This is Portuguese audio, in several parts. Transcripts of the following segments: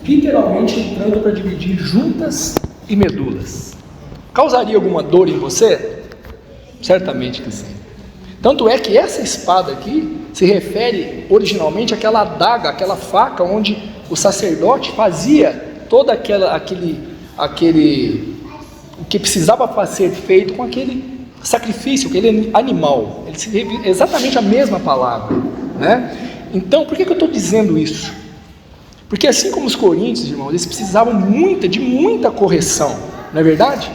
literalmente entrando para dividir juntas e medulas. Causaria alguma dor em você? Certamente que sim. Tanto é que essa espada aqui se refere originalmente àquela adaga, aquela faca onde o sacerdote fazia todo aquele o que precisava ser feito com aquele sacrifício, aquele animal. Ele se refere exatamente a mesma palavra, né? Então, por que eu estou dizendo isso? Porque assim como os coríntios, irmãos, eles precisavam de muita correção, não é verdade?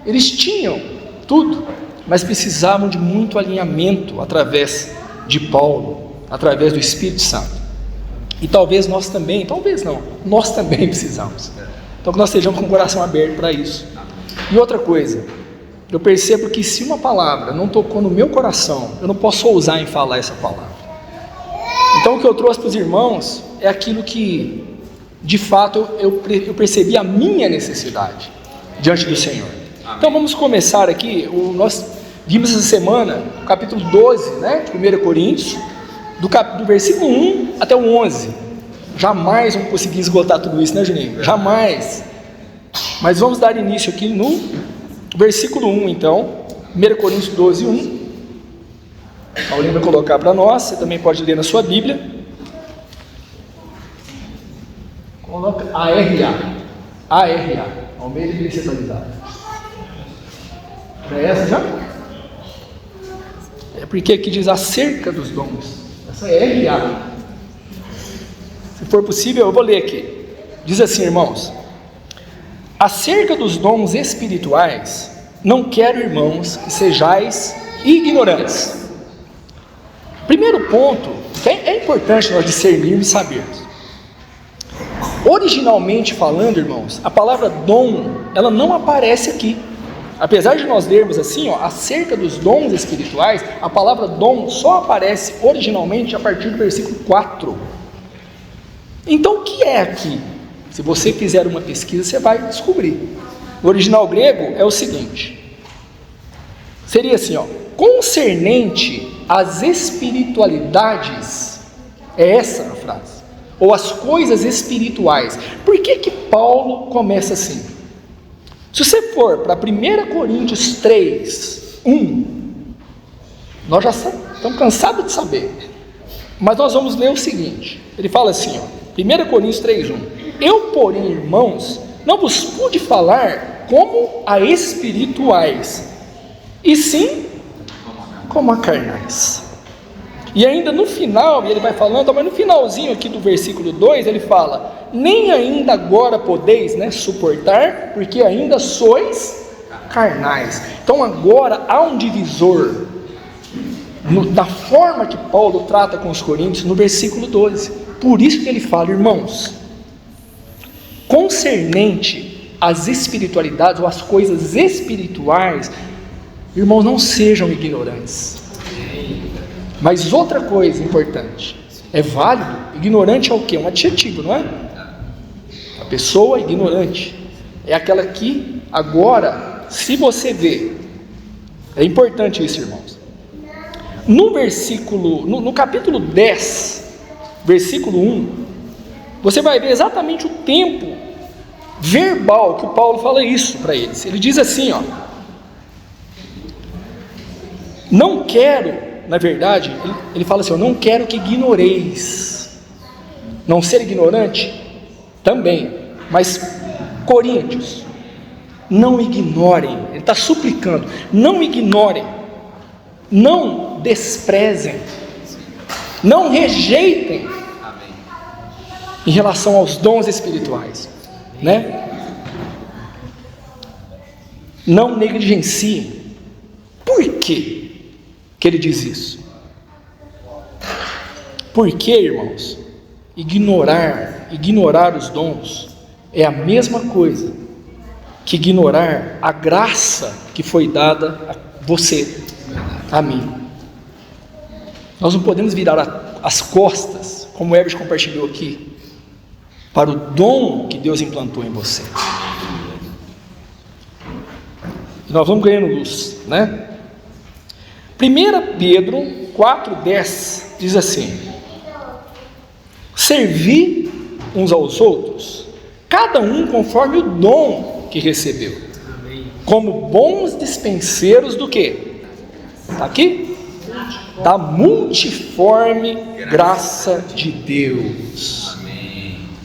Eles tinham tudo, mas precisavam de muito alinhamento através de Paulo, através do Espírito Santo. E talvez nós também precisamos. Então que nós estejamos com o coração aberto para isso. E outra coisa, eu percebo que se uma palavra não tocou no meu coração, eu não posso ousar em falar essa palavra. Então o que eu trouxe para os irmãos é aquilo que, de fato, eu percebi a minha necessidade diante do Senhor. Então vamos começar aqui, nós vimos essa semana o capítulo 12, né, de 1 Coríntios, do versículo 1 até o 11. Jamais vamos conseguir esgotar tudo isso, né, Juninho? Jamais. Mas vamos dar início aqui no versículo 1, então, 1 Coríntios 12, 1. Paulinho vai colocar para nós, você também pode ler na sua Bíblia. Coloca ARA, Almeida de Atualizada. É essa já? É porque aqui diz acerca dos dons. Essa é RA. Se for possível, eu vou ler aqui. Diz assim, irmãos: acerca dos dons espirituais, não quero, irmãos, que sejais ignorantes. Primeiro ponto, que é importante nós discernirmos e sabermos. Originalmente falando, irmãos, a palavra dom, ela não aparece aqui. Apesar de nós lermos assim, acerca dos dons espirituais, a palavra dom só aparece originalmente a partir do versículo 4. Então o que é aqui? Se você fizer uma pesquisa, você vai descobrir. O original grego é o seguinte: seria assim, concernente às espiritualidades, é essa a frase, ou as coisas espirituais. Por que Paulo começa assim? Se você for para 1 Coríntios 3, 1, nós já estamos cansados de saber, mas nós vamos ler o seguinte, ele fala assim, 1 Coríntios 3, 1, eu, porém, irmãos, não vos pude falar como a espirituais, e sim como a carnais. E ainda no final, ele vai falando, mas no finalzinho aqui do versículo 2, ele fala, nem ainda agora podeis, suportar, porque ainda sois carnais. Então agora há um divisor, da forma que Paulo trata com os coríntios, no versículo 12, por isso que ele fala, irmãos, concernente às espiritualidades, ou às coisas espirituais, irmãos, não sejam ignorantes. Mas outra coisa importante, é válido, ignorante é o quê? Um adjetivo, não é? A pessoa ignorante é aquela que, agora, se você vê, é importante isso, irmãos, no capítulo 10, versículo 1, você vai ver exatamente o tempo verbal que o Paulo fala isso para eles. Ele diz assim, não quero, na verdade, ele fala assim, eu não quero que ignoreis. Não ser ignorante? Também. Mas, coríntios, não ignorem. Ele está suplicando, não ignorem, não desprezem, não rejeitem em relação aos dons espirituais, não negligenciem. Por quê que ele diz isso? Porque, irmãos, ignorar os dons é a mesma coisa que ignorar a graça que foi dada a você, a mim. Nós não podemos virar as costas, como o Herbert compartilhou aqui, para o dom que Deus implantou em você. E nós vamos ganhando luz, 1 Pedro 4,10 diz assim: servi uns aos outros, cada um conforme o dom que recebeu, como bons dispenseiros do quê? Está aqui? Da multiforme graça de Deus.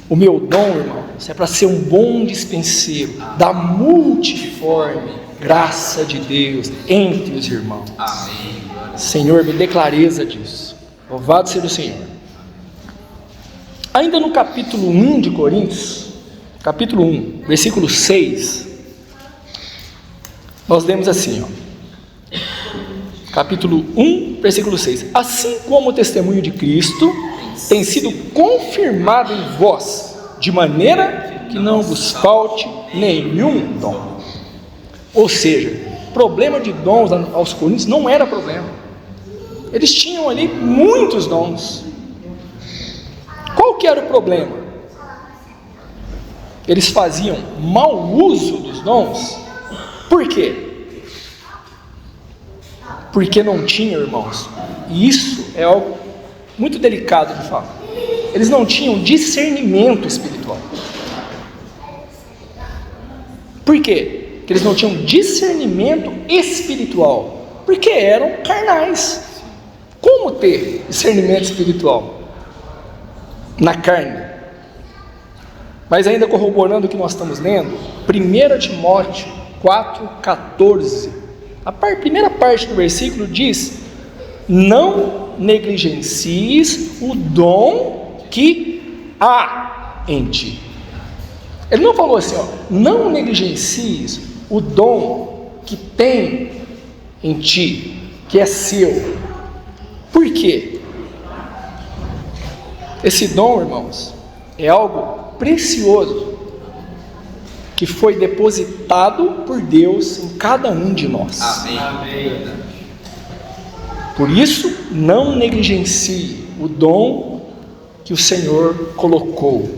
O meu dom, irmãos, é para ser um bom dispenseiro da multiforme graça de Deus entre os irmãos. Senhor, me dê clareza disso. Louvado seja o Senhor. Ainda no capítulo 1 de Coríntios, capítulo 1, versículo 6, nós lemos assim, capítulo 1, versículo 6: assim como o testemunho de Cristo tem sido confirmado em vós, de maneira que não vos falte nenhum dom. Ou seja, problema de dons aos coríntios não era problema. Eles tinham ali muitos dons. Qual que era o problema? Eles faziam mau uso dos dons. Por quê? Porque não tinham, irmãos, e isso é algo muito delicado de falar, eles não tinham discernimento espiritual. Por quê? Porque eles não tinham discernimento espiritual, porque eram carnais. Como ter discernimento espiritual? Na carne. Mas ainda corroborando o que nós estamos lendo, 1 Timóteo 4,14, a primeira parte do versículo diz: não negligencies o dom que há em ti. Ele não falou assim, não negligencies o dom que tem em ti, que é seu. Por quê? Esse dom, irmãos, é algo precioso que foi depositado por Deus em cada um de nós. Amém. Por isso, não negligencie o dom que o Senhor colocou,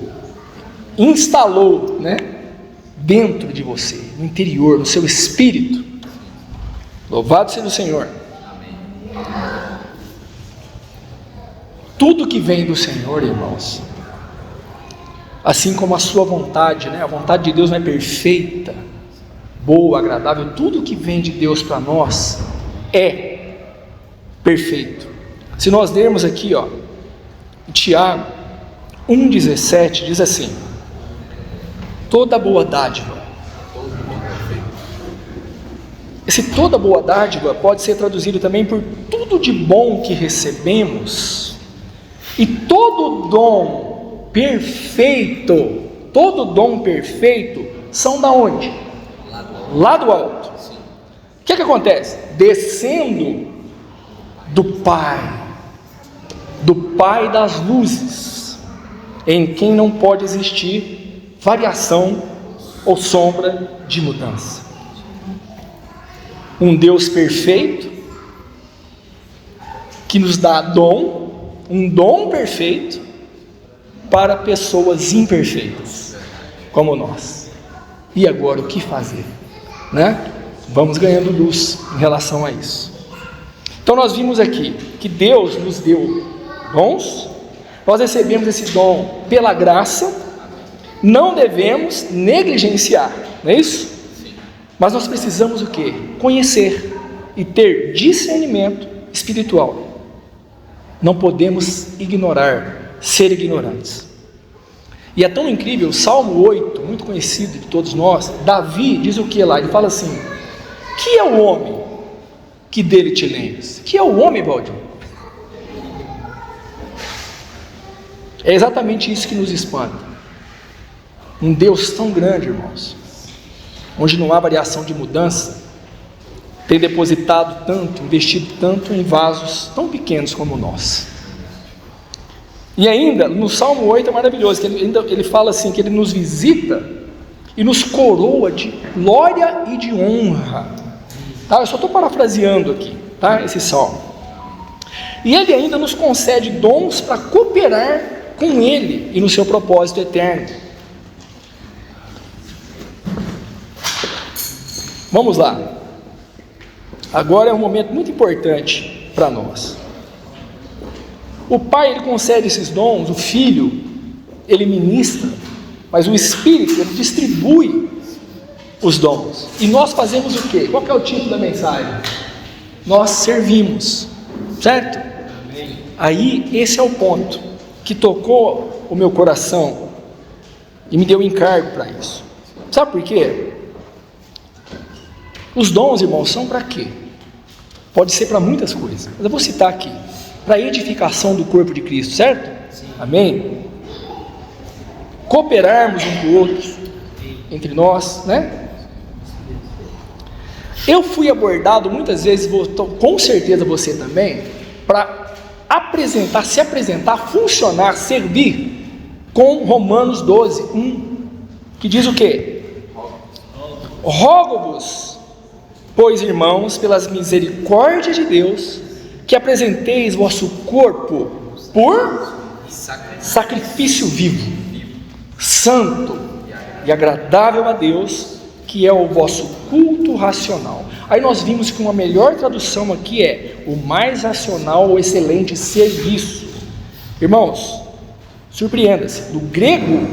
instalou, dentro de você, no interior, no seu espírito. Louvado seja o Senhor. Amém. Tudo que vem do Senhor, irmãos, assim como a sua vontade, a vontade de Deus não é perfeita, boa, agradável, tudo que vem de Deus para nós é perfeito. Se nós lermos aqui, Tiago 1,17 diz assim: toda boa dádiva. Esse toda boa dádiva pode ser traduzido também por tudo de bom que recebemos, e todo dom perfeito são da onde? Lá do alto. O que acontece? Descendo do Pai das luzes, em quem não pode existir variação ou sombra de mudança. Um Deus perfeito, que nos dá um dom perfeito, para pessoas imperfeitas, como nós. E agora o que fazer? Vamos ganhando luz em relação a isso. Então nós vimos aqui que Deus nos deu dons, nós recebemos esse dom pela graça, não devemos negligenciar, não é isso? Mas nós precisamos o quê? Conhecer e ter discernimento espiritual. Não podemos ser ignorantes. E é tão incrível, o Salmo 8, muito conhecido de todos nós, Davi diz o que lá? Ele fala assim: que é o homem que dele te lembres? Que é o homem, Valdir? É exatamente isso que nos espanta. Um Deus tão grande, irmãos, onde não há variação de mudança, tem depositado tanto, investido tanto em vasos tão pequenos como nós. E ainda, no Salmo 8 é maravilhoso, que ele fala assim, que ele nos visita e nos coroa de glória e de honra. Eu só estou parafraseando aqui, esse Salmo. E ele ainda nos concede dons para cooperar com ele e no seu propósito eterno. Vamos lá. Agora é um momento muito importante para nós. O Pai, ele concede esses dons, o Filho ele ministra, mas o Espírito, ele distribui os dons. E nós fazemos o quê? Qual que é o título da mensagem? Nós servimos, certo? Aí, esse é o ponto que tocou o meu coração e me deu encargo para isso. Sabe por quê? Os dons, irmãos, são para quê? Pode ser para muitas coisas, mas eu vou citar aqui: para a edificação do corpo de Cristo, certo? Sim. Amém? Cooperarmos um com o outro, entre nós, né? Eu fui abordado muitas vezes, com certeza você também, para se apresentar, funcionar, servir com Romanos 12, 1, que diz o quê? Rogo-vos, pois, irmãos, pelas misericórdias de Deus, que apresenteis vosso corpo por sacrifício vivo, santo e agradável a Deus, que é o vosso culto racional. Aí nós vimos que uma melhor tradução aqui é o mais racional ou excelente serviço. Irmãos, surpreenda-se, no grego,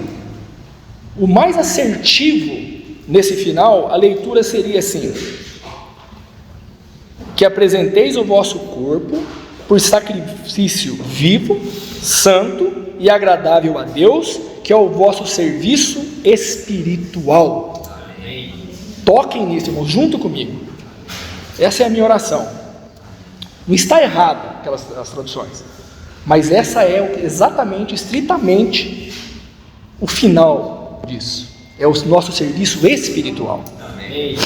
o mais assertivo nesse final, a leitura seria assim: que apresenteis o vosso corpo por sacrifício vivo, santo e agradável a Deus, que é o vosso serviço espiritual. Amém. Toquem nisso, irmãos, junto comigo. Essa é a minha oração. Não está errado as traduções, mas essa é exatamente, estritamente, o final disso. É o nosso serviço espiritual. Amém.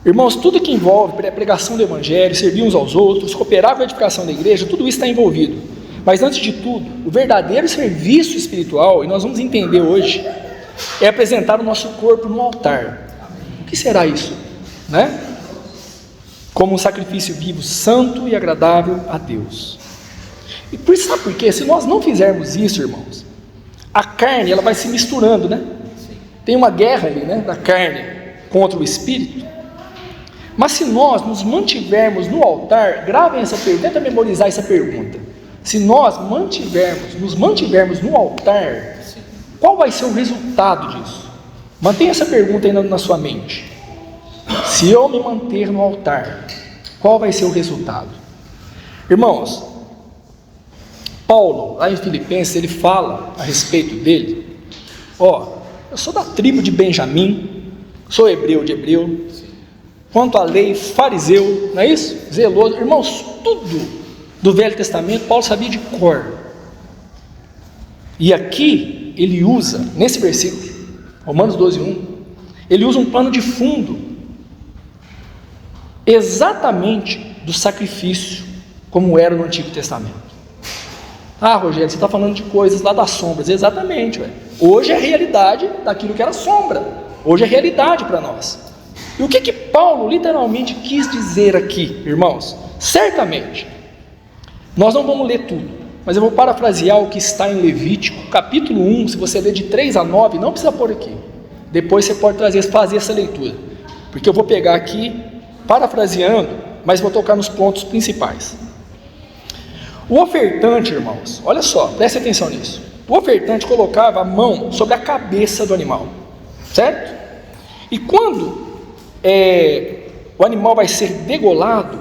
Irmãos, tudo que envolve pregação do Evangelho, servir uns aos outros, cooperar com a edificação da igreja, tudo isso está envolvido. Mas antes de tudo, o verdadeiro serviço espiritual, e nós vamos entender hoje, é apresentar o nosso corpo no altar. O que será isso? Né? Como um sacrifício vivo, santo e agradável a Deus. E por isso, sabe por quê? Se nós não fizermos isso, irmãos, a carne, ela vai se misturando, né? Tem uma guerra ali, né, da carne contra o espírito. Mas se nós nos mantivermos no altar, gravem essa pergunta, tenta memorizar essa pergunta. Se nós nos mantivermos no altar, qual vai ser o resultado disso? Mantenha essa pergunta aí na sua mente. Se eu me manter no altar, qual vai ser o resultado? Irmãos, Paulo, lá em Filipenses, ele fala a respeito dele: eu sou da tribo de Benjamim, sou hebreu de hebreu, quanto à lei, fariseu, não é isso? Zeloso. Irmãos, tudo do Velho Testamento Paulo sabia de cor. E aqui ele usa, nesse versículo, Romanos 12, 1, ele usa um pano de fundo exatamente do sacrifício como era no Antigo Testamento. Ah, Rogério, você está falando de coisas lá das sombras. Exatamente, ué. Hoje é a realidade daquilo que era sombra. Hoje é realidade para nós. E o que Paulo literalmente quis dizer aqui, irmãos? Certamente, nós não vamos ler tudo, mas eu vou parafrasear o que está em Levítico, capítulo 1, se você ler de 3 a 9, não precisa pôr aqui. Depois você pode fazer essa leitura, porque eu vou pegar aqui, parafraseando, mas vou tocar nos pontos principais. O ofertante, irmãos, olha só, preste atenção nisso. O ofertante colocava a mão sobre a cabeça do animal, certo? E quando o animal vai ser degolado,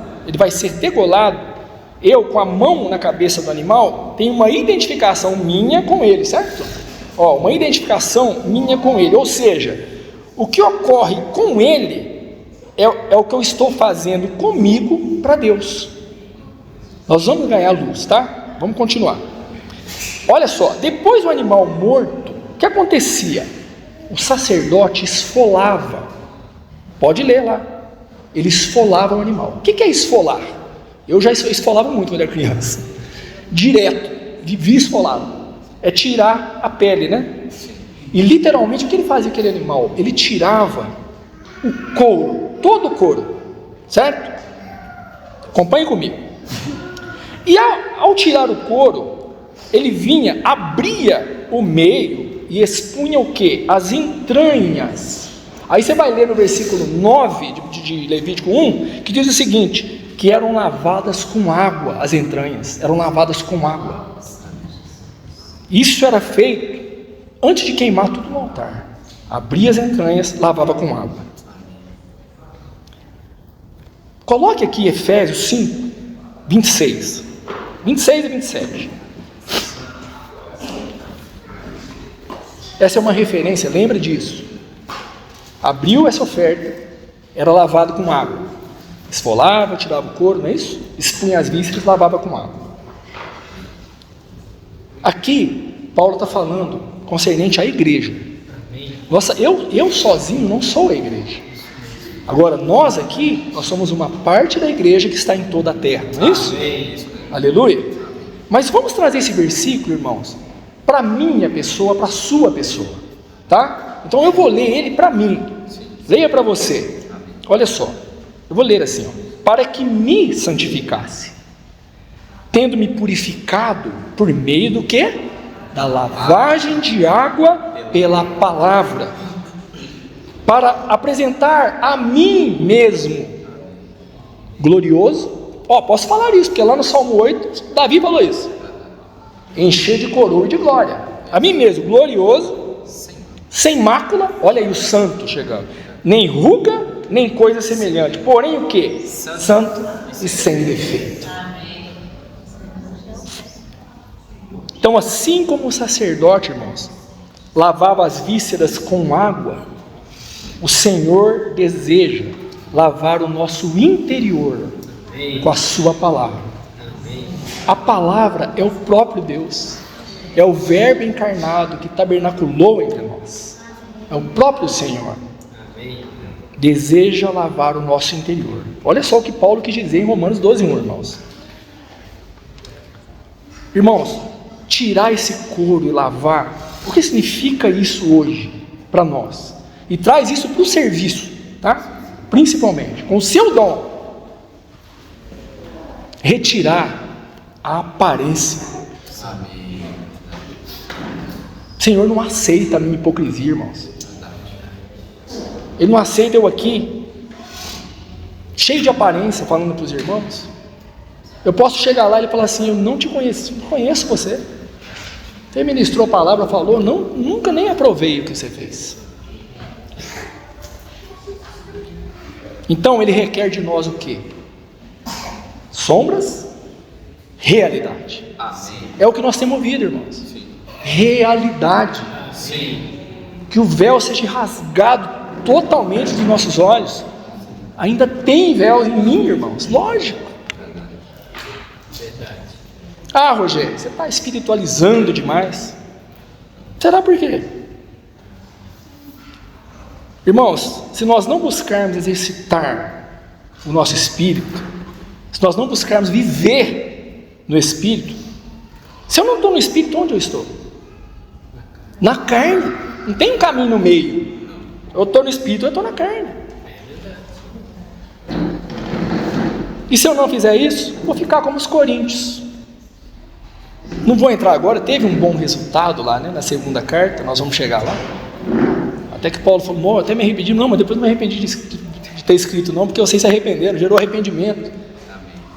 eu com a mão na cabeça do animal, tenho uma identificação minha com ele, certo? Uma identificação minha com ele, ou seja, o que ocorre com ele é o que eu estou fazendo comigo para Deus. Nós vamos ganhar luz, tá? Vamos continuar. Olha só, depois do animal morto, o que acontecia? O sacerdote esfolava. Pode ler lá. Ele esfolava o animal. O que é esfolar? Eu já esfolava muito quando era criança. Direto, vivia esfolado. É tirar a pele, né? E literalmente o que ele fazia aquele animal? Ele tirava o couro, todo o couro, certo? Acompanhe comigo. E ao tirar o couro, ele vinha, abria o meio e expunha o quê? As entranhas. Aí você vai ler no versículo 9 de Levítico 1, que diz o seguinte: que eram lavadas com água, as entranhas eram lavadas com água. Isso era feito antes de queimar tudo no altar. Abria as entranhas, lavava com água. Coloque aqui Efésios 5, 26 e 27. Essa é uma referência, lembra disso. Abriu essa oferta, era lavado com água. Esfolava, tirava o couro, não é isso? Expunha as vísceras, lavava com água. Aqui, Paulo está falando concernente à igreja. Nossa, eu sozinho não sou a igreja. Agora, nós aqui, nós somos uma parte da igreja que está em toda a terra, não é isso? Aleluia. Mas vamos trazer esse versículo, irmãos, para a minha pessoa, para a sua pessoa, tá? Então eu vou ler ele para mim, leia para você. Olha só, eu vou ler assim, ó. Para que me santificasse, tendo me purificado por meio do quê? Da lavagem de água pela palavra, para apresentar a mim mesmo glorioso. Posso falar isso, porque lá no Salmo 8, Davi falou isso. Encher de coroa e de glória. A mim mesmo, glorioso, sem mácula, olha aí o santo chegando, nem ruga, nem coisa semelhante, porém o que? Santo e sem defeito. Então, assim como o sacerdote, irmãos, lavava as vísceras com água, o Senhor deseja lavar o nosso interior com a sua palavra. A palavra é o próprio Deus, é o verbo encarnado que tabernaculou entre nós, é o próprio Senhor. Deseja lavar o nosso interior. Olha só o que Paulo quis dizer em Romanos 12:1, irmãos. Irmãos, tirar esse couro e lavar, o que significa isso hoje para nós? E traz isso para o serviço, tá? Principalmente, com o seu dom. Retirar a aparência. O Senhor não aceita a minha hipocrisia, irmãos. Ele não aceita eu aqui, cheio de aparência, falando para os irmãos. Eu posso chegar lá e ele falar assim: eu não te conheço, não conheço você. Você ministrou a palavra, falou, nunca nem aprovei o que você fez. Então ele requer de nós o quê? Sombras, realidade. É o que nós temos ouvido, irmãos. Realidade. Que o véu seja rasgado totalmente dos nossos olhos. Ainda tem véu em mim, irmãos, lógico. Ah, Rogério, você está espiritualizando demais. Será por quê? Irmãos, se nós não buscarmos exercitar o nosso espírito, se nós não buscarmos viver no espírito, se eu não estou no espírito, onde eu estou? Na carne. Não tem um caminho no meio. Eu estou no espírito, eu estou na carne. E se eu não fizer isso, vou ficar como os coríntios. Não vou entrar agora, teve um bom resultado lá, né, na segunda carta, nós vamos chegar lá. Até que Paulo falou, até me arrependi, não, mas depois não me arrependi de ter escrito não, porque vocês se arrependeram, gerou arrependimento. Amém.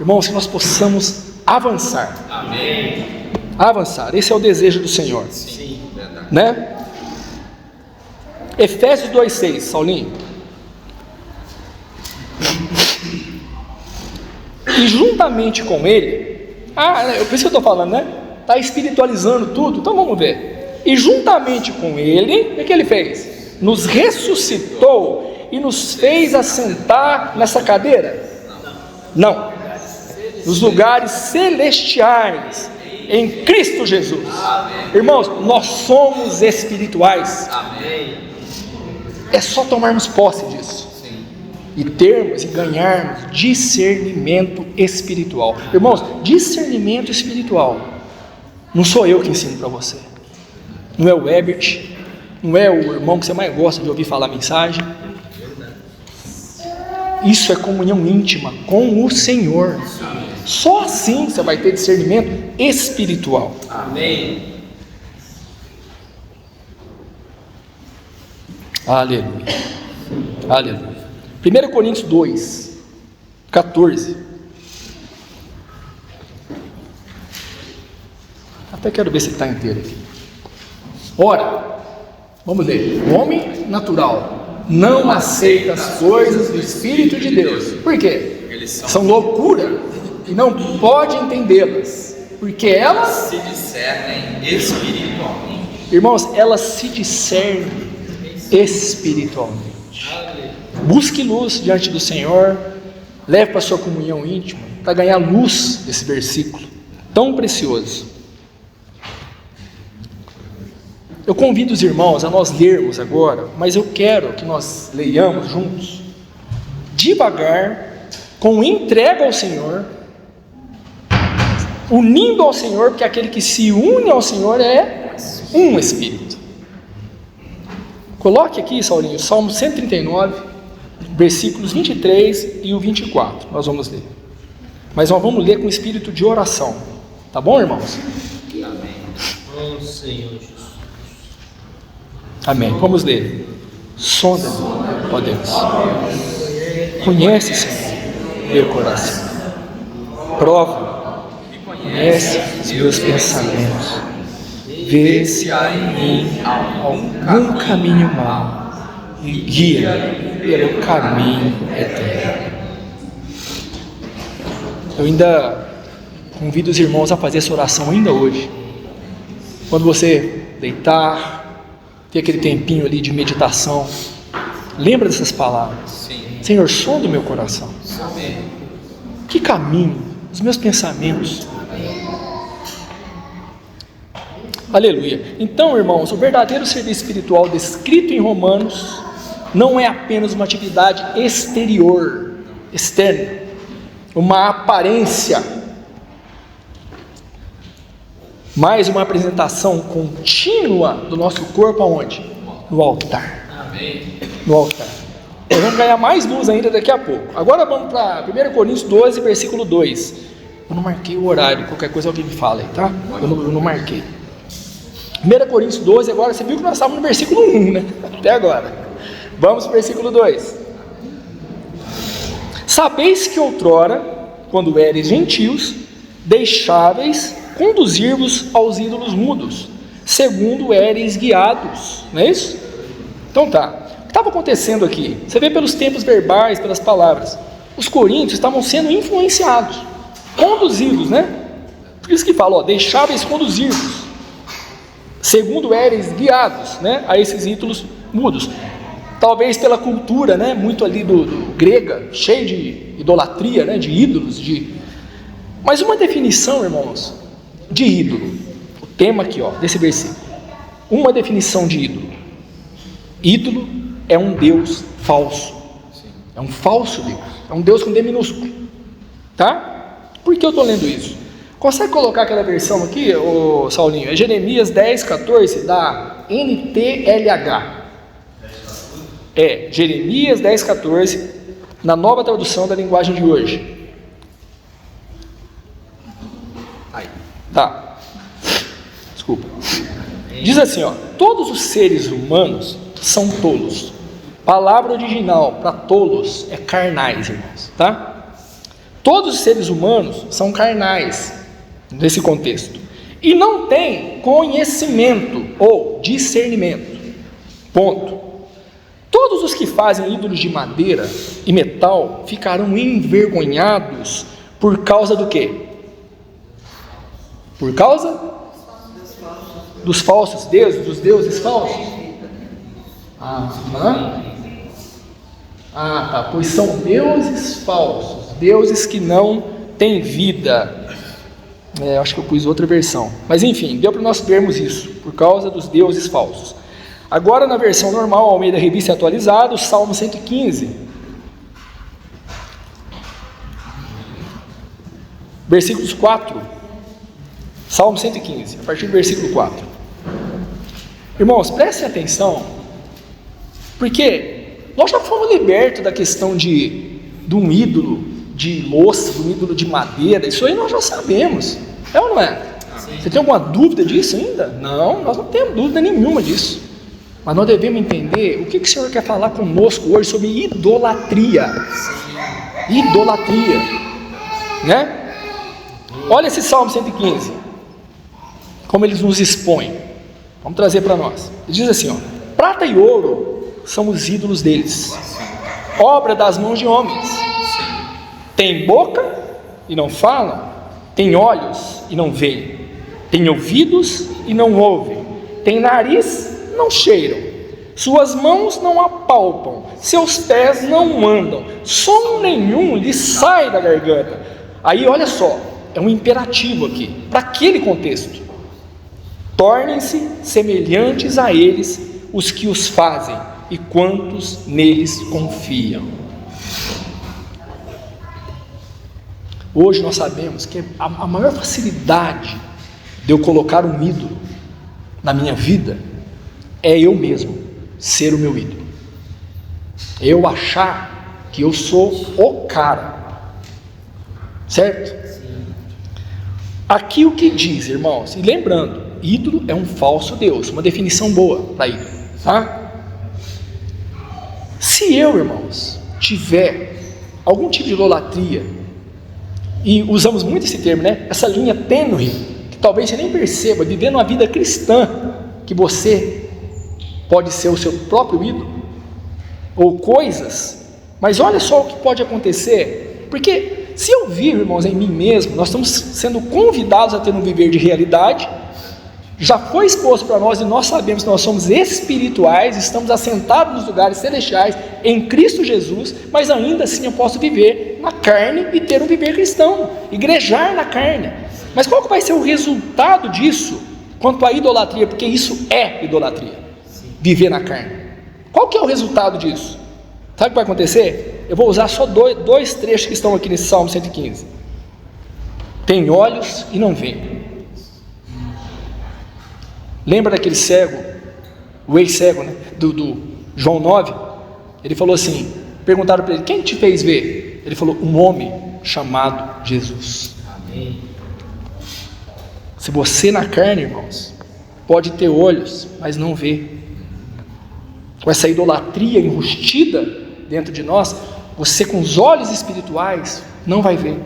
Irmãos, que nós possamos avançar. Amém. Avançar, esse é o desejo do Senhor. Sim, verdade. Né? Efésios 2:6, Saulinho. E juntamente com ele, por isso que eu estou falando, né? Está espiritualizando tudo, então vamos ver. E juntamente com ele, o que ele fez? Nos ressuscitou e nos fez assentar nessa cadeira? Não. Nos lugares celestiais, em Cristo Jesus. Irmãos, nós somos espirituais. É só tomarmos posse disso. E termos e ganharmos discernimento espiritual. Irmãos, discernimento espiritual não sou eu que ensino para você, não é o Ebert, não é o irmão que você mais gosta de ouvir falar mensagem. Isso é comunhão íntima com o Senhor. Só assim você vai ter discernimento espiritual. Amém. Aleluia. Aleluia. 1 Coríntios 2, 14. Até quero ver se está inteiro aqui. Ora, vamos ler. O homem natural não aceita as coisas do Espírito de Deus. Por quê? Eles São loucura e não pode entendê-las, porque elas se discernem espiritualmente. Irmãos, elas se discernem espiritualmente. Busque luz diante do Senhor, leve para a sua comunhão íntima, para ganhar luz desse versículo tão precioso. Eu convido os irmãos a nós lermos agora, mas eu quero que nós leiamos juntos, devagar, com entrega ao Senhor, unindo ao Senhor, porque aquele que se une ao Senhor é um Espírito. Coloque aqui, Saulinho, Salmo 139, versículos 23 e o 24, nós vamos ler. Mas nós vamos ler com espírito de oração, tá bom, irmãos? Amém. Oh, Senhor Jesus. Amém, vamos ler. Sonda-me, ó Deus. Conhece, Senhor, meu coração. Prova, conhece os meus pensamentos. Vê se há em mim algum caminho mau e guia-me pelo caminho eterno. Eu ainda convido os irmãos a fazer essa oração ainda hoje. Quando você deitar, ter aquele tempinho ali de meditação, lembra dessas palavras. Sim. Senhor, sonda o meu coração. Amém. Que caminho, os meus pensamentos. Aleluia. Então, irmãos, o verdadeiro serviço espiritual descrito em Romanos não é apenas uma atividade exterior, externa, uma aparência, mas uma apresentação contínua do nosso corpo aonde? No altar. Amém. No altar. Nós vamos ganhar mais luz ainda daqui a pouco. Agora vamos para 1 Coríntios 12, versículo 2. Eu não marquei o horário, qualquer coisa alguém me fala aí, tá? Eu não marquei. 1 Coríntios 12, agora você viu que nós estávamos no versículo 1, né? Até agora. Vamos para o versículo 2. Sabeis que outrora, quando éreis gentios, deixáveis conduzir-vos aos ídolos mudos, segundo éreis guiados, não é isso? Então tá, o que estava acontecendo aqui? Você vê pelos tempos verbais, pelas palavras, os coríntios estavam sendo influenciados, conduzidos, né? Por isso que fala, ó, deixáveis conduzir-vos, segundo éreis guiados, né? A esses ídolos mudos, talvez pela cultura, né? Muito ali do grega, cheio de idolatria, né? De ídolos, mas uma definição, irmãos, de ídolo, o tema aqui, ó, desse versículo, uma definição de ídolo. Ídolo é um Deus falso, é um falso Deus, é um Deus com D minúsculo, tá? Por que eu estou lendo isso? Consegue colocar aquela versão aqui, ô Saulinho? É Jeremias 10, 14, da NTLH. É, Jeremias 10, 14, na nova tradução da linguagem de hoje. Tá, desculpa. Diz assim, ó: todos os seres humanos são tolos. Palavra original para tolos é carnais, irmãos, tá? Todos os seres humanos são carnais nesse contexto e não têm conhecimento ou discernimento. Ponto. Todos os que fazem ídolos de madeira e metal ficarão envergonhados por causa do quê? Por causa dos falsos deuses, dos deuses falsos. Tá. Pois são deuses falsos, deuses que não têm vida. Acho que eu pus outra versão, mas enfim, deu para nós vermos isso, por causa dos deuses falsos. Agora, na versão normal, Almeida Revista Atualizada, o Salmo 115, versículos 4. Salmo 115, a partir do versículo 4. Irmãos, prestem atenção, porque nós já fomos libertos da questão de um ídolo de louça, de um ídolo de madeira. Isso aí nós já sabemos, é ou não é? Você tem alguma dúvida disso ainda? Não, nós não temos dúvida nenhuma disso. Mas nós devemos entender o que o Senhor quer falar conosco hoje sobre idolatria. Idolatria, né? Olha esse Salmo 115. como eles nos expõem. Vamos trazer para nós. Ele diz assim, ó: prata e ouro são os ídolos deles, obra das mãos de homens. Tem boca e não falam, tem olhos e não veem, tem ouvidos e não ouvem, tem nariz e não cheiram, suas mãos não apalpam, seus pés não andam, som nenhum lhes sai da garganta. Aí olha só, é um imperativo aqui, para aquele contexto: tornem-se semelhantes a eles os que os fazem e quantos neles confiam. Hoje nós sabemos que a maior facilidade de eu colocar um ídolo na minha vida é eu mesmo ser o meu ídolo, eu achar que eu sou o cara, certo? Aqui o que diz, irmãos, e lembrando, ídolo é um falso Deus, uma definição boa para ídolo, tá? Se eu, irmãos, tiver algum tipo de idolatria, e usamos muito esse termo, né? Essa linha tênue, que talvez você nem perceba, vivendo uma vida cristã, que você pode ser o seu próprio ídolo, ou coisas, mas olha só o que pode acontecer, porque se eu vivo, irmãos, em mim mesmo, nós estamos sendo convidados a ter um viver de realidade. Já foi exposto para nós e nós sabemos que nós somos espirituais, estamos assentados nos lugares celestiais em Cristo Jesus, mas ainda assim eu posso viver na carne e ter um viver cristão, igrejar na carne. Mas qual que vai ser o resultado disso quanto à idolatria? Porque isso é idolatria, viver na carne. Qual que é o resultado disso? Sabe o que vai acontecer? Eu vou usar só dois trechos que estão aqui nesse Salmo 115. Tem olhos e não vê. Lembra daquele cego, o ex-cego, né, do João 9? Ele falou assim, perguntaram para ele: quem te fez ver? Ele falou: um homem chamado Jesus. Amém. Se você na carne, irmãos, pode ter olhos, mas não vê, com essa idolatria enrustida dentro de nós, você com os olhos espirituais não vai ver.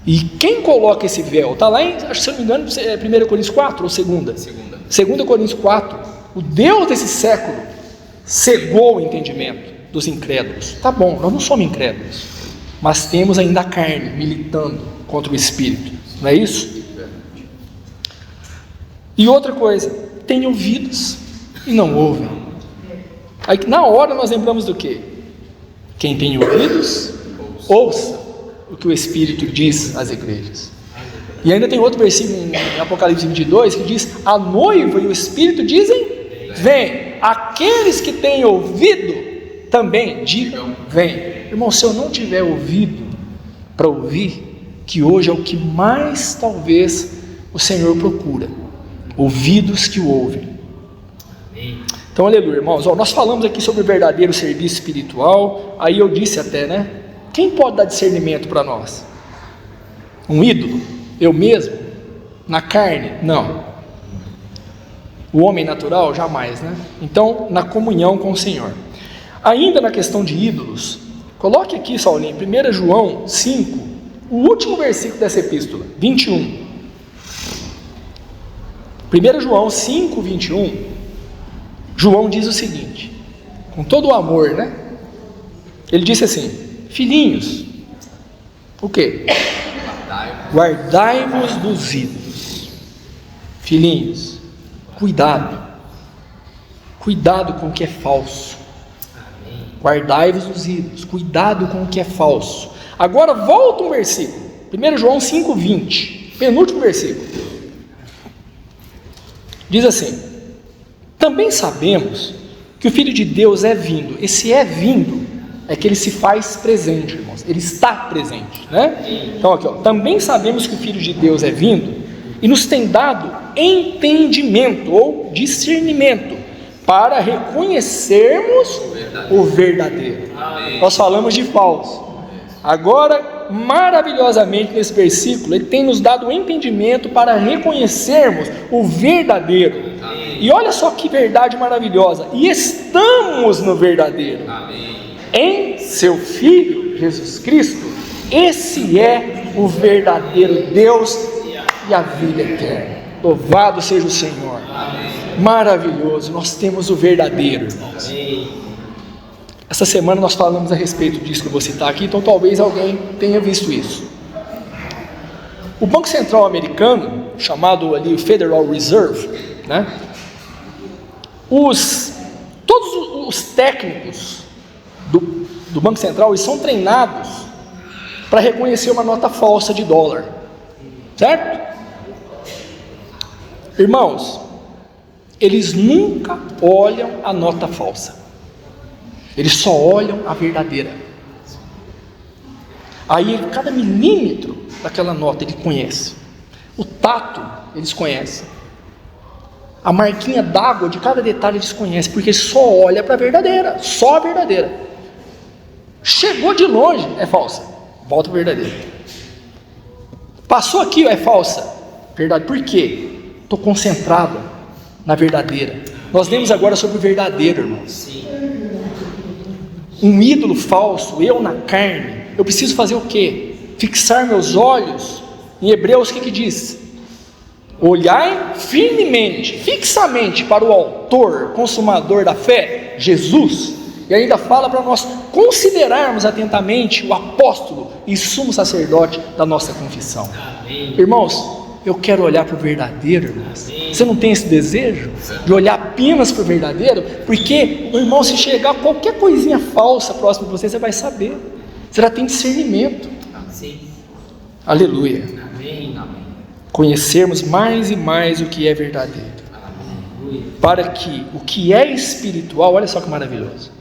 E quem coloca esse véu? Está lá em, acho que se não me engano, 1 Coríntios 4 ou 2? 2 Coríntios 4. O Deus desse século cegou o entendimento dos incrédulos. Tá bom, nós não somos incrédulos, mas temos ainda a carne militando contra o Espírito, não é isso? E outra coisa, tem ouvidos e não ouvem. Aí na hora nós lembramos do quê? Quem tem ouvidos, ouça o que o Espírito diz às igrejas. E ainda tem outro versículo em Apocalipse 22 que diz: a noiva e o Espírito dizem: vem. Aqueles que têm ouvido também digam: vem. Irmão, se eu não tiver ouvido para ouvir, que hoje é o que mais talvez o Senhor procura, ouvidos que o ouvem. Então, aleluia, irmãos. Nós falamos aqui sobre o verdadeiro serviço espiritual. Aí eu disse até, né? Quem pode dar discernimento para nós? Um ídolo? Eu mesmo? Na carne? Não. O homem natural? Jamais, né? Então, na comunhão com o Senhor. Ainda na questão de ídolos, coloque aqui, Saulinho, 1 João 5, o último versículo dessa epístola, 21. 1 João 5, 21. João diz o seguinte, com todo o amor, né? Ele disse assim: filhinhos, o quê? Guardai-vos dos ídolos. Filhinhos, cuidado com o que é falso. Guardai-vos dos ídolos, cuidado com o que é falso. Agora volta um versículo, 1 João 5,20, penúltimo versículo. Diz assim: também sabemos que o Filho de Deus é vindo. Esse é vindo é que ele se faz presente, irmãos. Ele está presente, né? Então aqui, ó, também sabemos que o Filho de Deus é vindo e nos tem dado entendimento ou discernimento para reconhecermos o verdadeiro. Nós falamos de falso. Agora, maravilhosamente nesse versículo, ele tem nos dado entendimento para reconhecermos o verdadeiro. E olha só que verdade maravilhosa. E estamos no verdadeiro. Em seu Filho, Jesus Cristo. Esse é o verdadeiro Deus e a vida eterna. Louvado seja o Senhor. Maravilhoso, nós temos o verdadeiro, irmãos. Essa semana nós falamos a respeito disso que eu vou citar aqui, então talvez alguém tenha visto isso. O Banco Central americano, chamado ali o Federal Reserve, né? Todos os técnicos do Banco Central, eles são treinados para reconhecer uma nota falsa de dólar, certo? Irmãos, eles nunca olham a nota falsa, eles só olham a verdadeira. Aí cada milímetro daquela nota ele conhece, o tato eles conhecem, a marquinha d'água de cada detalhe eles conhecem, porque só olha para a verdadeira, só a verdadeira. Chegou de longe, é falsa, volta para a verdadeira. Passou aqui, é falsa, verdade. Por quê? Estou concentrado na verdadeira. Nós lemos agora sobre o verdadeiro, irmãos. Um ídolo falso, eu na carne, eu preciso fazer o quê? Fixar meus olhos. Em Hebreus o que diz? Olhai firmemente, fixamente para o autor, consumador da fé, Jesus. E ainda fala para nós considerarmos atentamente o apóstolo e sumo sacerdote da nossa confissão. Amém. Irmãos, eu quero olhar para o verdadeiro, irmãos. Você não tem esse desejo de olhar apenas para o verdadeiro? Porque, irmão, se chegar qualquer coisinha falsa próximo de você, você vai saber. Você já tem discernimento. Sim. Aleluia. Amém. Amém. Conhecermos mais e mais o que é verdadeiro. Aleluia. Para que o que é espiritual, olha só que maravilhoso.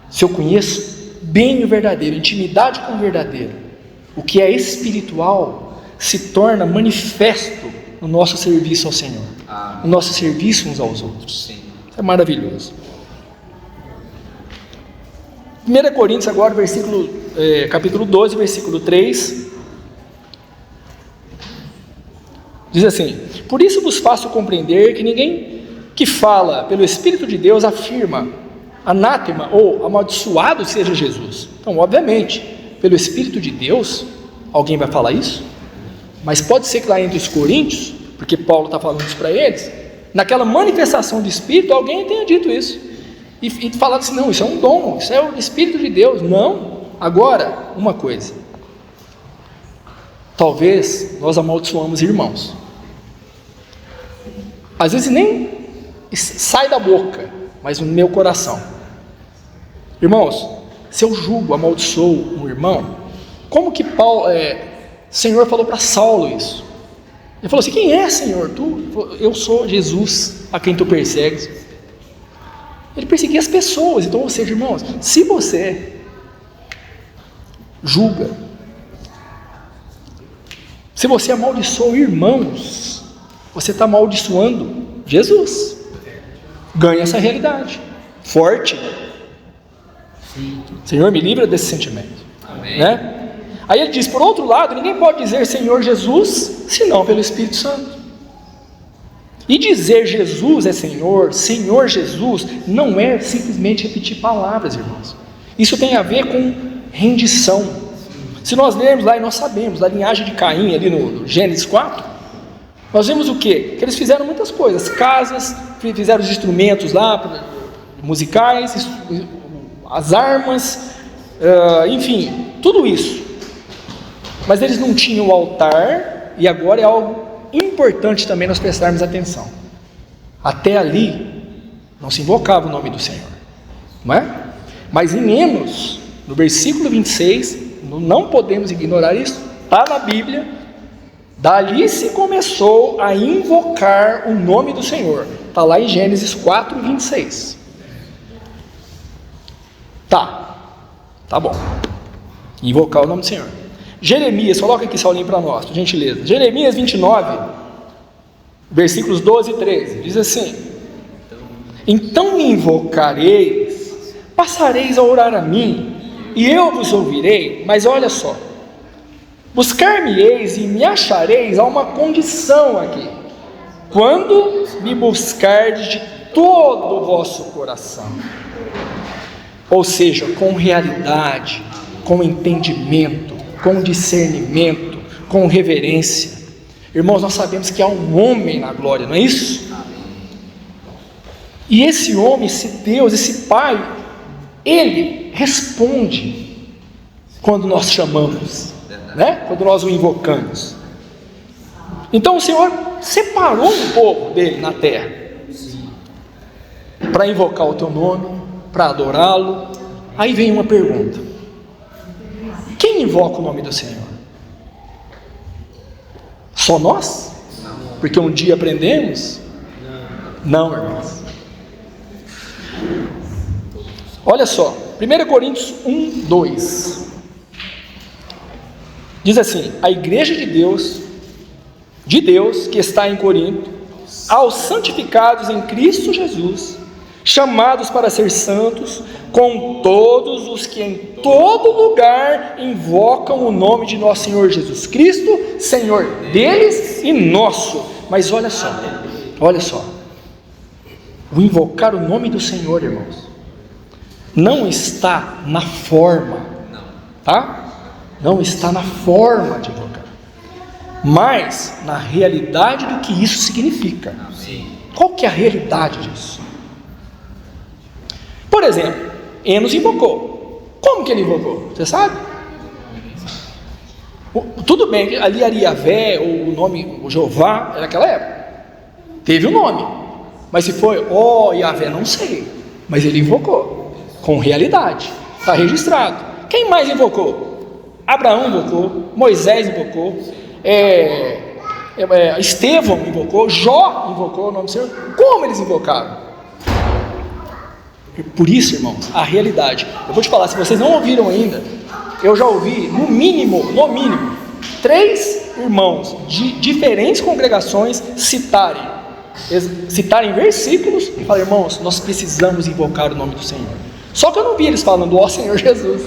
Se eu conheço bem o verdadeiro, intimidade com o verdadeiro, o que é espiritual se torna manifesto no nosso serviço ao Senhor, no nosso serviço uns aos outros. Sim. Isso é maravilhoso. 1 Coríntios agora, capítulo 12, versículo 3, diz assim: por isso vos faço compreender que ninguém que fala pelo Espírito de Deus afirma anátema ou amaldiçoado seja Jesus. Então, obviamente, pelo Espírito de Deus, alguém vai falar isso? Mas pode ser que lá entre os coríntios, porque Paulo está falando isso para eles, naquela manifestação do Espírito, alguém tenha dito isso, e falado assim, não, isso é um dom, isso é o Espírito de Deus. Não. Agora, uma coisa, talvez nós amaldiçoamos irmãos, às vezes nem sai da boca, mas no meu coração. Irmãos, se eu julgo, amaldiçoo um irmão, como que o Senhor falou para Saulo isso? Ele falou assim: quem é, Senhor? Eu sou Jesus, a quem tu persegues. Ele perseguia as pessoas. Então, ou seja, irmãos, se você julga, se você amaldiçoa irmãos, você está amaldiçoando Jesus. Ganha essa realidade forte. Senhor, me livra desse sentimento. Amém. Né? Aí ele diz, por outro lado, ninguém pode dizer Senhor Jesus, senão pelo Espírito Santo. E dizer Jesus é Senhor, Senhor Jesus, não é simplesmente repetir palavras, irmãos. Isso tem a ver com rendição. Se nós lermos lá, e nós sabemos, da linhagem de Caim, ali no Gênesis 4, nós vemos o quê? Que eles fizeram muitas coisas, casas, fizeram os instrumentos lá, musicais, as armas, enfim, tudo isso. Mas eles não tinham o altar, e agora é algo importante também nós prestarmos atenção. Até ali, não se invocava o nome do Senhor, não é? Mas em Êxodo, no versículo 26, não podemos ignorar isso, está na Bíblia, dali se começou a invocar o nome do Senhor, está lá em Gênesis 4, 26. Tá bom, invocar o nome do Senhor. Jeremias, coloca aqui Saulinho para nós, por gentileza. Jeremias 29, versículos 12 e 13, diz assim: então me invocareis, passareis a orar a mim, e eu vos ouvirei. Mas olha só, buscar-me-eis e me achareis. Há uma condição aqui: quando me buscardes de todo o vosso coração. Ou seja, com realidade, com entendimento, com discernimento, com reverência. Irmãos, nós sabemos que há um homem na glória, não é isso? E esse homem, esse Deus, esse Pai, Ele responde quando nós chamamos, né? Quando nós o invocamos. Então o Senhor separou um povo dele na terra para invocar o teu nome, para adorá-lo. Aí vem uma pergunta: quem invoca o nome do Senhor? Só nós? Porque um dia aprendemos? Não, irmãos. Olha só, 1 Coríntios 1, 2 diz assim: a igreja de Deus que está em Corinto, aos santificados em Cristo Jesus, chamados para ser santos, com todos os que em todo lugar invocam o nome de nosso Senhor Jesus Cristo, Senhor deles e nosso. Mas olha só, o invocar o nome do Senhor, irmãos, não está na forma, tá? Não está na forma de invocar, mas na realidade do que isso significa. Qual que é a realidade disso? Por exemplo, Enos invocou. Como que ele invocou? Você sabe? Tudo bem que ali era Yavé, ou o nome, o Jeová, era naquela época. Teve um nome. Mas se foi, Yavé, não sei. Mas ele invocou. Com realidade. Está registrado. Quem mais invocou? Abraão invocou. Moisés invocou. Estevão invocou. Jó invocou o nome do Senhor. Como eles invocaram? Por isso, irmãos, a realidade. Eu vou te falar, se vocês não ouviram ainda, eu já ouvi, no mínimo, 3 irmãos de diferentes congregações citarem versículos e falar: irmãos, nós precisamos invocar o nome do Senhor. Só que eu não vi eles falando: ó Senhor Jesus.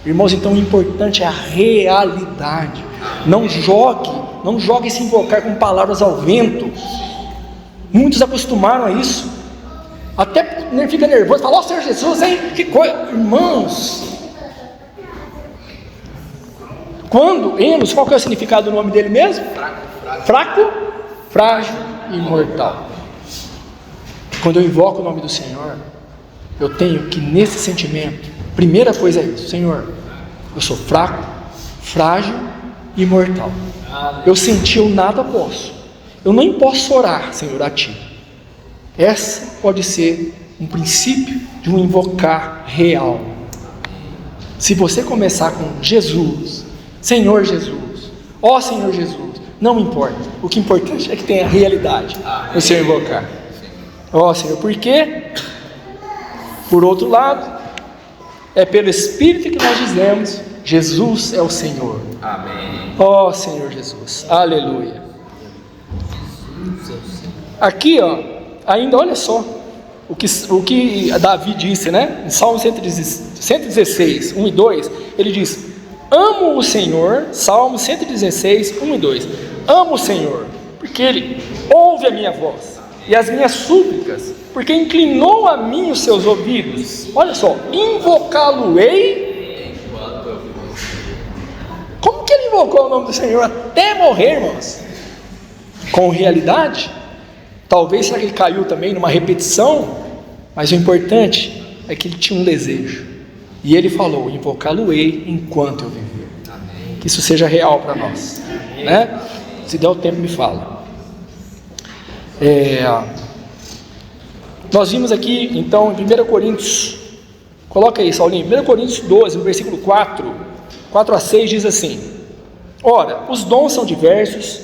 Irmãos, então o importante é a realidade. Não jogue se invocar com palavras ao vento. Muitos acostumaram a isso. Até fica nervoso, fala: ó Senhor Jesus, hein? Que coisa, irmãos. Quando Enos, qual que é o significado do nome dele mesmo? Fraco, frágil e mortal. Quando eu invoco o nome do Senhor, eu tenho que, nesse sentimento, primeira coisa é isso: Senhor, eu sou fraco, frágil e mortal. Eu senti, eu nada posso. Eu nem posso orar, Senhor, a Ti. Essa pode ser um princípio de um invocar real. Se você começar com Jesus, Senhor Jesus, ó Senhor Jesus, não importa. O que é importante é que tenha realidade no seu invocar. Ó Senhor, por quê? Por outro lado, é pelo Espírito que nós dizemos: Jesus é o Senhor. Amém. Ó Senhor Jesus, aleluia. Aqui, ainda olha só o que Davi disse, né? Em Salmo 116, 1 e 2, ele diz: amo o Senhor. Salmo 116, 1 e 2. Amo o Senhor, porque Ele ouve a minha voz e as minhas súplicas, porque inclinou a mim os seus ouvidos. Olha só, invocá-lo-ei. Como que ele invocou o nome do Senhor até morrer, irmãos? Com realidade? Talvez será que ele caiu também numa repetição, mas o importante é que ele tinha um desejo, e ele falou: invocá-lo-ei enquanto eu viver. Amém. Que isso seja real para nós, né? Se der o tempo, me fala. Nós vimos aqui então em 1 Coríntios, coloca aí, Saulinho, 1 Coríntios 12, no versículo 4 a 6, diz assim: ora, os dons são diversos.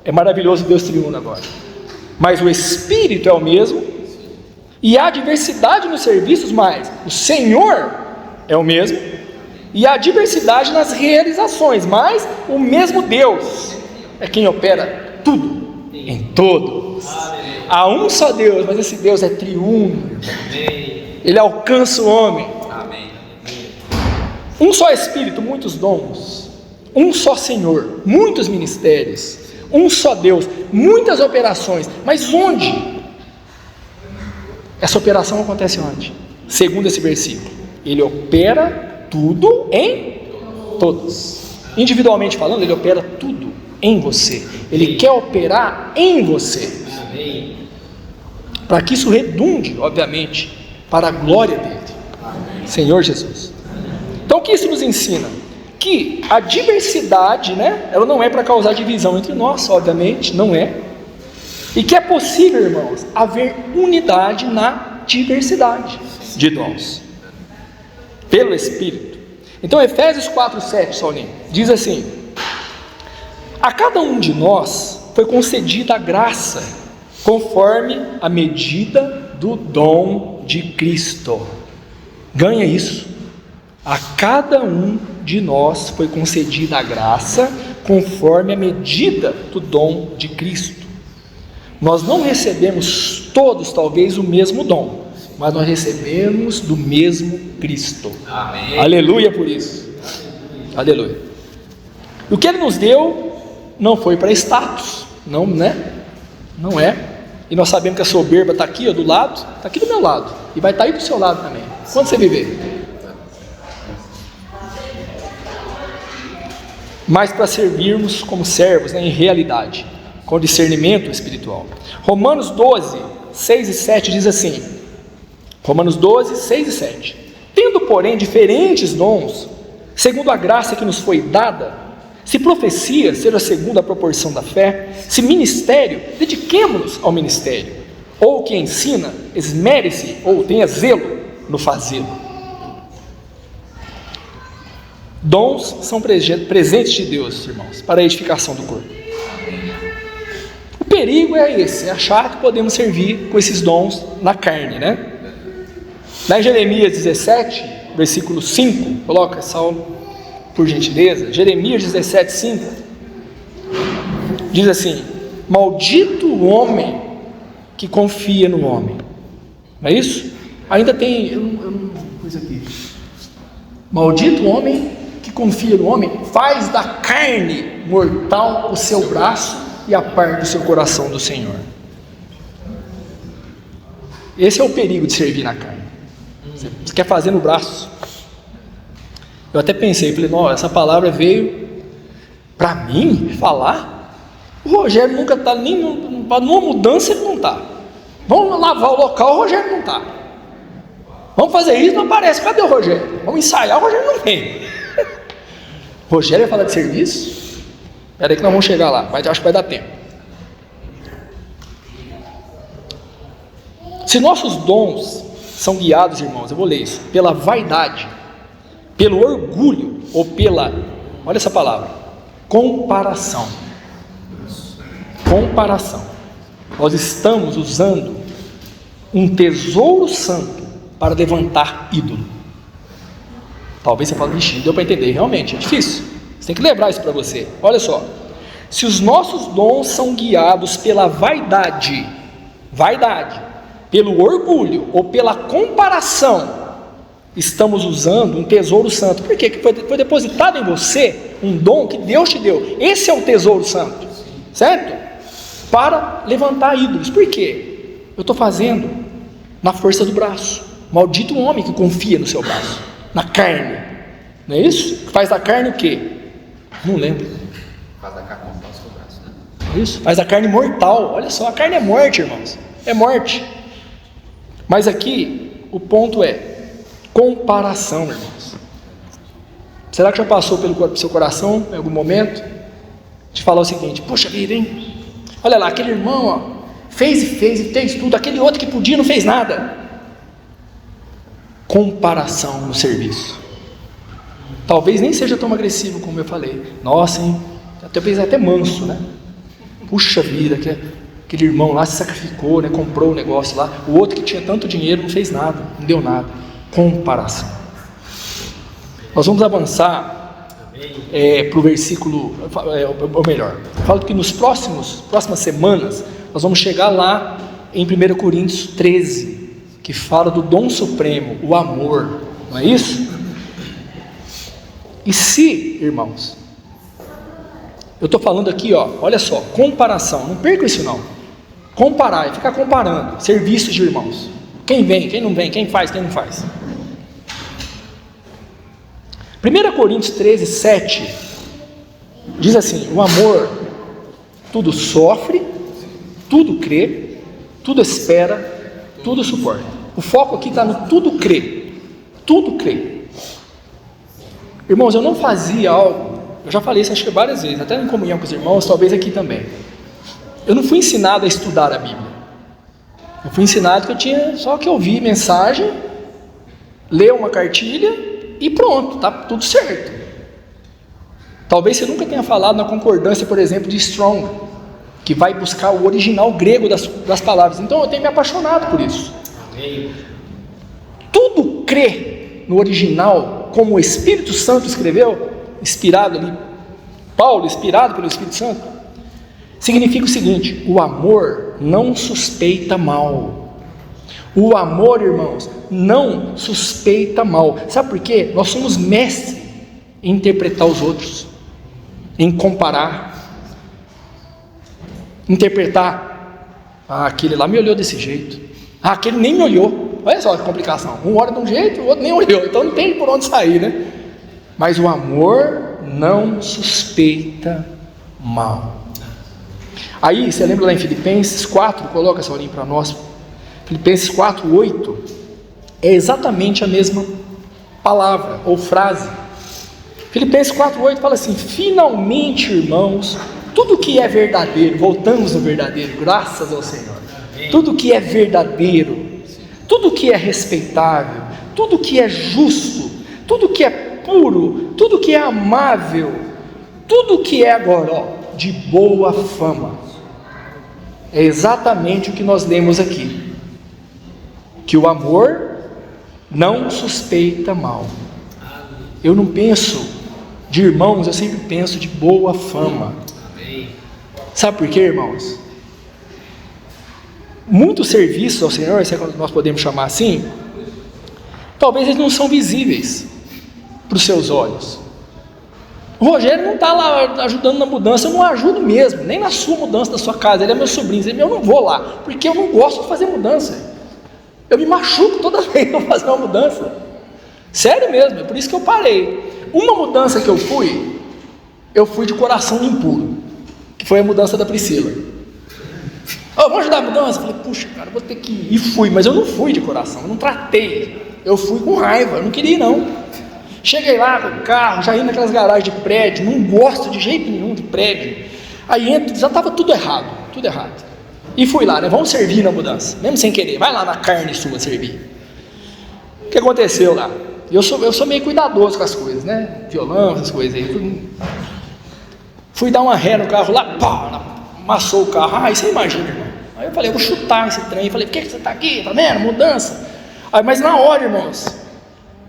É maravilhoso, Deus triuna agora. Mas o Espírito é o mesmo, e há diversidade nos serviços, mas o Senhor é o mesmo, e há diversidade nas realizações, mas o mesmo Deus é quem opera tudo, em todos. Há um só Deus, mas esse Deus é triuno. Ele alcança o homem. Um só Espírito, muitos dons. Um só Senhor, muitos ministérios. Um só Deus, muitas operações. Mas onde? Essa operação acontece onde? Segundo esse versículo, Ele opera tudo em todos. Individualmente falando, Ele opera tudo em você. Ele quer operar em você. Amém. Para que isso redunde, obviamente, para a glória dele. Senhor Jesus. Então o que isso nos ensina? Que a diversidade, né, ela não é para causar divisão entre nós, obviamente, não é. E que é possível, irmãos, haver unidade na diversidade de dons, pelo Espírito. Então Efésios 4:7, Saulinho, diz assim: a cada um de nós foi concedida a graça, conforme a medida do dom de Cristo. Ganha isso. A cada um de nós foi concedida a graça, conforme a medida do dom de Cristo. Nós não recebemos todos, talvez, o mesmo dom, mas nós recebemos do mesmo Cristo. Amém. Aleluia por isso. Aleluia. O que Ele nos deu não foi para status, não, né? Não é. E nós sabemos que a soberba está aqui, ó, do lado, está aqui do meu lado, e vai estar aí do seu lado também, quando você viver. Mas para servirmos como servos, né, em realidade, com discernimento espiritual. Romanos 12, 6 e 7 diz assim, Romanos 12, 6 e 7: tendo, porém, diferentes dons, segundo a graça que nos foi dada, se profecia, seja segundo a proporção da fé; se ministério, dediquemo-nos ao ministério; ou que ensina, esmere-se, ou tenha zelo no fazê-lo. Dons são presentes de Deus, irmãos, para a edificação do corpo. O perigo é esse, é achar que podemos servir com esses dons na carne, né? Lá em Jeremias 17, versículo 5, coloca, Saulo, por gentileza. Jeremias 17, 5, diz assim: maldito o homem que confia no homem. Não é isso? Ainda tem, eu não pus aqui. Maldito o homem que confia no homem, faz da carne mortal o seu braço e aparta o seu coração do Senhor. Esse é o perigo de servir na carne. Você quer fazer no braço. Eu até pensei, falei, não, essa palavra veio para mim falar. O Rogério nunca está nem numa mudança, ele não está. Vamos lavar o local, o Rogério não está. Vamos fazer isso, não aparece. Cadê o Rogério? Vamos ensaiar, o Rogério não vem. Rogério vai falar de serviço? Espera aí que nós vamos chegar lá, mas acho que vai dar tempo. Se nossos dons são guiados, irmãos, eu vou ler isso, pela vaidade, pelo orgulho, ou pela, olha essa palavra, comparação. Comparação. Nós estamos usando um tesouro santo para levantar ídolo. Talvez você fale, vixe, deu para entender, realmente é difícil. Você tem que lembrar isso para você. Olha só, se os nossos dons são guiados pela vaidade, pelo orgulho ou pela comparação, estamos usando um tesouro santo. Por quê? Porque foi depositado em você um dom que Deus te deu. Esse é o tesouro santo, certo? Para levantar ídolos. Por quê? Eu estou fazendo na força do braço. Maldito o homem que confia no seu braço, na carne. Não é isso? Faz da carne o quê? Não lembro. Faz da carne mortal o seu braço, né? É isso? Faz da carne mortal. Olha só, a carne é morte, irmãos. É morte. Mas aqui o ponto é comparação, irmãos. Será que já passou pelo seu coração em algum momento de falar o seguinte: poxa vida, hein? Olha lá, aquele irmão, ó, fez tudo, aquele outro que podia não fez nada. Comparação no serviço. Talvez nem seja tão agressivo como eu falei. Nossa, hein? Até manso, né? Puxa vida, aquele irmão lá se sacrificou, né? Comprou o negócio lá. O outro que tinha tanto dinheiro não fez nada, não deu nada. Comparação. Nós vamos avançar para o versículo, ou melhor, falo que nos próximas semanas nós vamos chegar lá em 1 Coríntios 13, que fala do dom supremo, o amor, não é isso? E se, irmãos, eu estou falando aqui, ó, olha só, comparação, não perca isso não. Comparar e ficar comparando serviços de irmãos. Quem vem, quem não vem, quem faz, quem não faz. 1 Coríntios 13, 7 diz assim: o amor tudo sofre, tudo crê, tudo espera, tudo suporta. O foco aqui está no tudo crê, tudo crê. Irmãos, eu não fazia algo, eu já falei isso acho que várias vezes, até em comunhão com os irmãos, talvez aqui também. Eu não fui ensinado a estudar a Bíblia. Eu fui ensinado que eu tinha só que ouvir mensagem, ler uma cartilha e pronto, tá tudo certo. Talvez você nunca tenha falado na concordância, por exemplo, de Strong, que vai buscar o original grego das palavras. Então eu tenho me apaixonado por isso. Amém. Tudo crê no original, como o Espírito Santo escreveu, inspirado ali, Paulo, inspirado pelo Espírito Santo, significa o seguinte: o amor não suspeita mal. O amor, irmãos, não suspeita mal. Sabe por quê? Nós somos mestres em interpretar os outros, em comparar, interpretar. Aquele lá me olhou desse jeito, aquele nem me olhou. Olha só que complicação, um olha de um jeito, o outro nem olhou, então não tem por onde sair, né? Mas o amor não suspeita mal. Aí, você lembra lá em Filipenses 4, coloca essa olhinha para nós, Filipenses 4, 8, é exatamente a mesma palavra ou frase. Filipenses 4, 8 fala assim: finalmente, irmãos, tudo que é verdadeiro, voltamos no verdadeiro, graças ao Senhor, tudo que é verdadeiro, tudo que é respeitável, tudo que é justo, tudo que é puro, tudo que é amável, tudo que é agora, de boa fama. É exatamente o que nós lemos aqui, que o amor não suspeita mal. Eu não penso de irmãos, eu sempre penso de boa fama. Sabe por quê, irmãos? Muitos serviços ao Senhor, se nós podemos chamar assim, talvez eles não são visíveis para os seus olhos. O Rogério não está lá ajudando na mudança, eu não ajudo mesmo, nem na sua mudança da sua casa, ele é meu sobrinho, eu não vou lá, porque eu não gosto de fazer mudança, eu me machuco toda vez que eu fazer uma mudança, sério mesmo, é por isso que eu parei. Uma mudança que eu fui de coração impuro, que foi a mudança da Priscila. Vamos ajudar a mudança? Eu falei, puxa cara, vou ter que ir, e fui, mas eu não fui de coração, eu não tratei, eu fui com raiva, eu não queria ir não. Cheguei lá com o carro, já indo naquelas garagens de prédio, não gosto de jeito nenhum de prédio. Aí entro, já estava tudo errado. E fui lá, né? Vamos servir na mudança, mesmo sem querer, vai lá na carne sua servir. O que aconteceu lá? Eu sou meio cuidadoso com as coisas, né? Violão, essas coisas aí. Fui dar uma ré no carro lá, pá, amassou o carro. Aí você imagina, irmão. Aí eu falei, eu vou chutar esse trem. Falei, por que você está aqui? Tá vendo? Mudança. Aí, mas na hora, irmãos,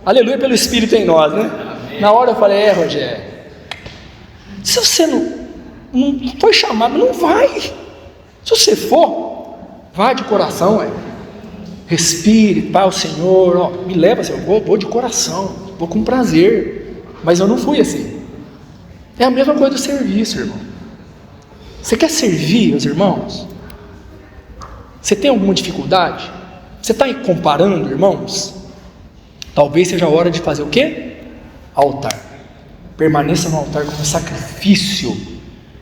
aleluia pelo Espírito em nós, né? Amém. Na hora eu falei, Rogério, se você não foi chamado, não vai. Se você for, vai de coração, respire, Pai, o Senhor, me leva, assim, eu vou de coração, vou com prazer, mas eu não fui assim. É a mesma coisa do serviço, irmão. Você quer servir os irmãos? Você tem alguma dificuldade? Você está comparando, irmãos? Talvez seja a hora de fazer o quê? Altar. Permaneça no altar como sacrifício.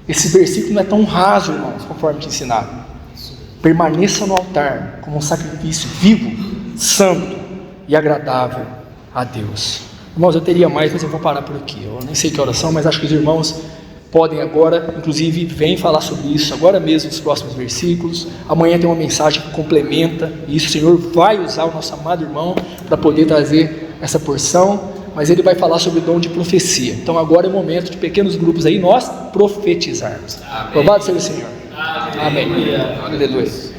Esse versículo não é tão raso, irmãos, conforme te ensinaram. Permaneça no altar como um sacrifício vivo, santo e agradável a Deus. Irmãos, eu teria mais, mas eu vou parar por aqui. Eu nem sei que oração, mas acho que os irmãos podem agora, inclusive, vem falar sobre isso agora mesmo nos próximos versículos. Amanhã tem uma mensagem que complementa isso. O Senhor vai usar o nosso amado irmão para poder trazer essa porção, mas ele vai falar sobre o dom de profecia. Então agora é o momento de pequenos grupos aí nós profetizarmos. Amém. Louvado seja o Senhor. Amém. Aleluia.